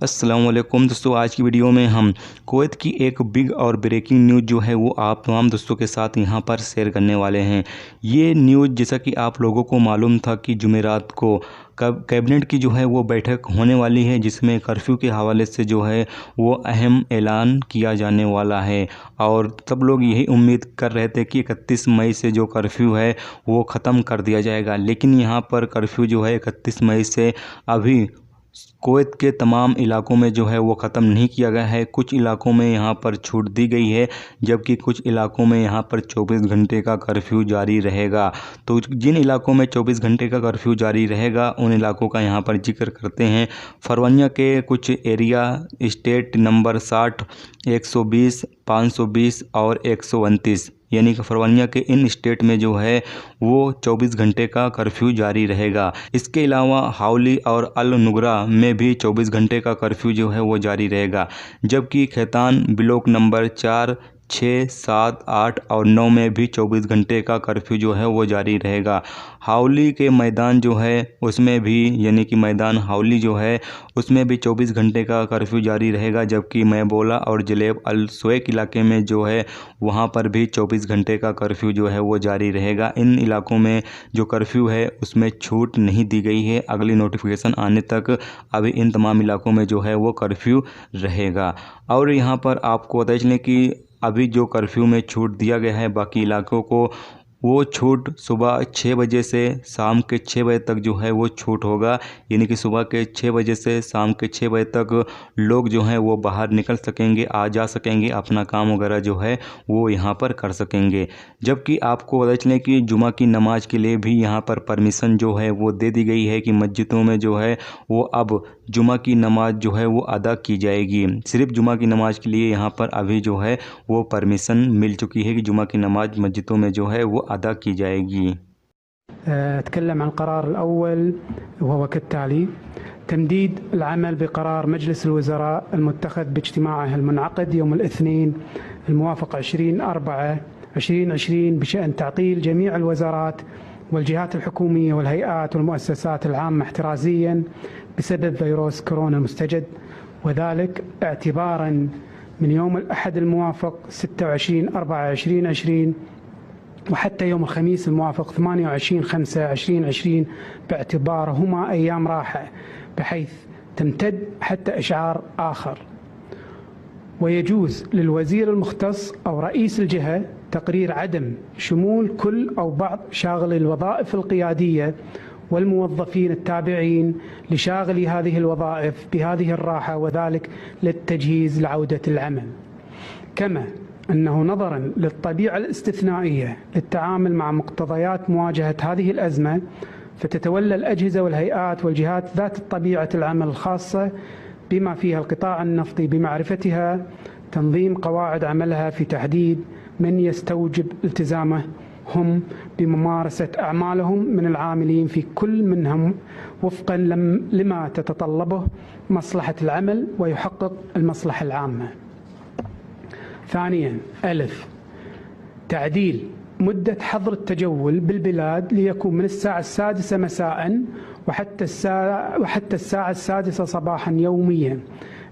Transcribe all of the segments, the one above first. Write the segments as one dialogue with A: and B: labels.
A: अस्सलाम वालेकुम दोस्तों, आज की वीडियो में हम कुवैत की एक बिग और ब्रेकिंग न्यूज़ जो है वो आप तमाम दोस्तों के साथ यहाँ पर शेयर करने वाले हैं। ये न्यूज़ जैसा कि आप लोगों को मालूम था कि जुमेरात को कैबिनेट की जो है वो बैठक होने वाली है, जिसमें कर्फ्यू के हवाले से जो है वो अहम ऐलान किया जाने वाला है। और सब लोग यही उम्मीद कर रहे थे कि 31 मई से जो कर्फ्यू है वो ख़त्म कर दिया जाएगा, लेकिन यहाँ पर कर्फ्यू जो है 31 मई से अभी कुवैत के तमाम इलाकों में जो है वो ख़त्म नहीं किया गया है। कुछ इलाकों में यहाँ पर छूट दी गई है, जबकि कुछ इलाकों में यहाँ पर 24 घंटे का कर्फ्यू जारी रहेगा। तो जिन इलाकों में 24 घंटे का कर्फ्यू जारी रहेगा उन इलाकों का यहाँ पर जिक्र करते हैं। फरवनिया के कुछ एरिया स्टेट नंबर 60, 120, 520 और 129 यानी कि फरवनिया के इन स्टेट में जो है वो 24 घंटे का कर्फ्यू जारी रहेगा। इसके अलावा हावली और अल नुगरा में भी 24 घंटे का कर्फ्यू जो है वो जारी रहेगा, जबकि खैतान ब्लॉक नंबर 4, 6, 7, 8 और 9 में भी 24 घंटे का कर्फ्यू जो है वो जारी रहेगा। हावली के मैदान जो है उसमें भी यानी कि मैदान हावली जो है उसमें भी 24 घंटे का कर्फ्यू जारी रहेगा, जबकि मैबोला और जलेब अल सुएक इलाके में जो है वहाँ पर भी 24 घंटे का कर्फ्यू जो है वो जारी रहेगा। इन इलाकों में जो कर्फ्यू है उसमें छूट नहीं दी गई है, अगली नोटिफिकेशन आने तक अभी इन तमाम इलाकों में जो है वो कर्फ्यू रहेगा। और यहाँ पर आपको बता चलें कि अभी जो कर्फ्यू में छूट दिया गया है बाकी इलाकों को, वो छूट सुबह 6 बजे से शाम के 6 बजे तक जो है वो छूट होगा, यानी कि सुबह के 6 बजे से शाम के 6 बजे तक लोग जो हैं वो बाहर निकल सकेंगे, आ जा सकेंगे, अपना काम वगैरह जो है वो यहाँ पर कर सकेंगे। जबकि आपको पता चलें कि जुमा की नमाज के लिए भी यहाँ पर परमिशन जो है वो दे दी गई है कि मस्जिदों में जो है वो अब जुमा की नमाज जो है वो अदा की जाएगी। सिर्फ जुमा की नमाज के लिए यहाँ पर अभी जो है वो परमिशन मिल चुकी है कि जुमा की नमाज मस्जिदों में जो है वो अदा की जाएगी।
B: أتكلم عن القرار الأول وهو كالتالي: تمديد العمل بقرار مجلس الوزراء المتخذ باجتماعه المنعقد يوم الاثنين الموافق 20/4/2020 بشأن تعطيل جميع الوزارات والجهات الحكومية والهيئات والمؤسسات العامة احترازيا بسبب فيروس كورونا المستجد، وذلك اعتبارا من يوم الأحد الموافق 26/4/2020 وحتى يوم الخميس الموافق 28/5/2020 باعتبارهما أيام راحة، بحيث تمتد حتى إشعار آخر. ويجوز للوزير المختص أو رئيس الجهة تقرير عدم شمول كل أو بعض شاغلي الوظائف القيادية والموظفين التابعين لشاغلي هذه الوظائف بهذه الراحة، وذلك للتجهيز لعودة العمل. كما أنه نظرا للطبيعة الاستثنائية للتعامل مع مقتضيات مواجهة هذه الأزمة، فتتولى الأجهزة والهيئات والجهات ذات طبيعة العمل الخاصة بما فيها القطاع النفطي بمعرفتها تنظيم قواعد عملها في تحديد من يستوجب التزامه هم بممارسة أعمالهم من العاملين في كل منهم وفقا لما تتطلبه مصلحة العمل ويحقق المصلحة العامة. ثانيا: تعديل مدة حظر التجول بالبلاد ليكون من الساعة 6 مساء وحتى الساعة 6 صباحا يوميا،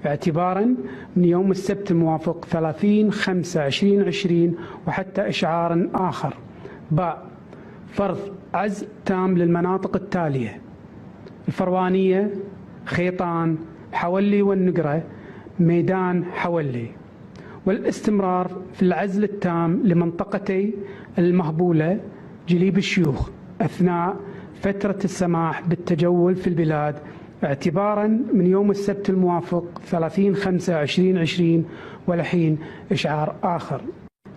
B: اعتبارا من يوم السبت الموافق 30/5/2020 وحتى إشعار آخر. فرض عزل تام للمناطق التالية: الفروانية، خيطان، حولي والنقرة، ميدان حولي، والاستمرار في العزل التام لمنطقتي المهبولة، جليب الشيوخ، أثناء فترة السماح بالتجول في البلاد اعتبارا من يوم السبت الموافق 30/5/2020 ولحين إشعار آخر.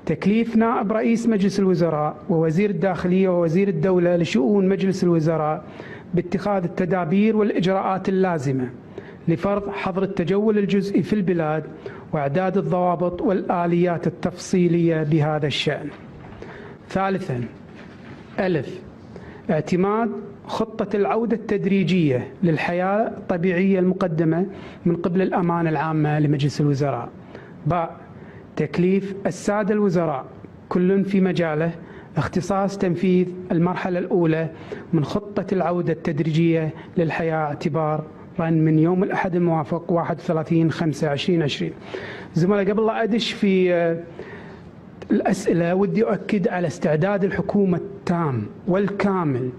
B: تكليف نائب رئيس مجلس الوزراء ووزير الداخلية ووزير الدولة لشؤون مجلس الوزراء باتخاذ التدابير والإجراءات اللازمة لفرض حظر التجول الجزئي في البلاد وإعداد الضوابط والآليات التفصيلية بهذا الشأن. ثالثا: اعتماد خطة العودة التدريجية للحياة الطبيعية المقدمة من قبل الأمانة العامة لمجلس الوزراء. تكليف السادة الوزراء كل في مجاله اختصاص تنفيذ المرحلة الأولى من خطة العودة التدريجية للحياة اعتبار من يوم الأحد الموافق 31/5/2020. زملاء، قبل لا أدش في الأسئلة ودي أؤكد على استعداد الحكومة التام والكامل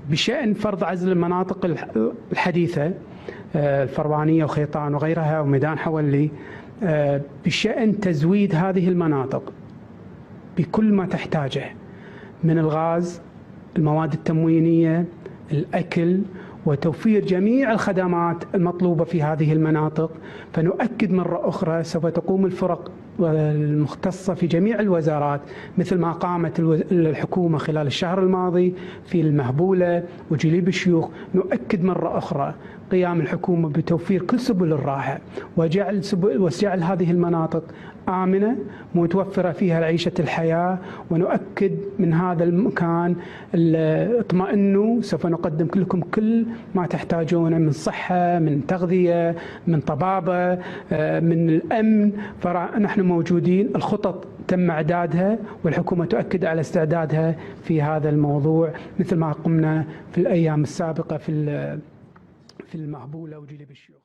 B: بشأن فرض عزل المناطق الحديثة الفربانية وخيطان وغيرها وميدان حولي، بشأن تزويد هذه المناطق بكل ما تحتاجه من الغاز، المواد التموينية، الأكل، وتوفير جميع الخدمات المطلوبة في هذه المناطق. فنؤكد مرة أخرى سوف تقوم الفرق المختصة في جميع الوزارات مثل ما قامت الحكومة خلال الشهر الماضي في المهبولة وجليب الشيوخ. نؤكد مرة أخرى قيام الحكومة بتوفير كل سبل الراحة وجعل هذه المناطق آمنة متوفرة فيها عيشة الحياة. ونؤكد من هذا المكان اطمئنوا، سوف نقدم لكم كل ما تحتاجونه من صحة، من تغذية، من طبابة، من الأمن. فنحن موجودين، الخطط تم إعدادها والحكومة تؤكد على استعدادها في هذا الموضوع مثل ما قمنا في الأيام السابقة في المهبولة وجليب الشيوخ.